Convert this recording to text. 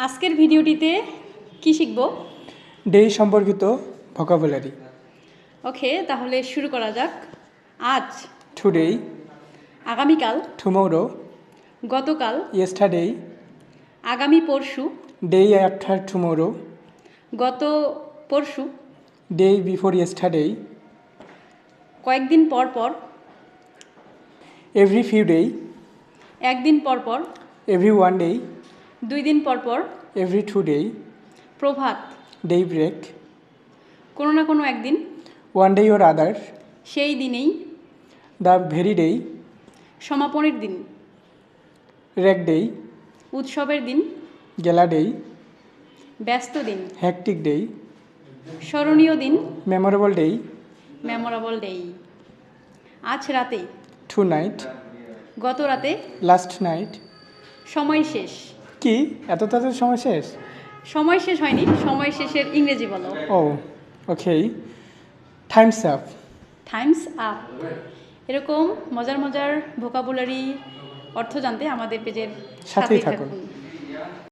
আজকের ভিডিওটিতে কি শিখব? ডে সম্পর্কিত ভোকাবুলারি। ওকে, তাহলে শুরু করা যাক। আজ, টুডে, আগামীকাল, টুমোরো, গতকাল, ইয়েস্টারডে, আগামী পরশু, ডে আফটার টুমোরো, গত পরশু, ডে বিফোর ইয়েস্টারডে, কয়েকদিন পর পর, এভরি ফিউ ডে, একদিন পর পর, এভরি ওয়ান ডে, 2 দিন পর পর, every to day, Prabhat, day break, কোনো না কোনো একদিন, ওয়ান ডে ওর আদার, সেই দিনেই, দ্য ভেরি ডে, সমাপনের দিন, রেক ডে, উৎসবের দিন, গেলা ডে, ব্যস্ত দিন, হ্যাকটিক ডে, স্মরণীয় দিন, মেমোরেবল ডে, মেমোরেবল ডে। আজ রাতে, টু নাইট, গত রাতে, লাস্ট নাইট। সময় শেষ। কি এত তাড়াতাড়ি সময় শেষ? সময় শেষ হয়নি, সময় শেষের ইংরেজি বলো। ও ওকে, টাইমস আপ। Times up. এরকম মজার মজার ভোকাবুলারি অর্থ জানতে আমাদের পেজের সাথেই থাকুন।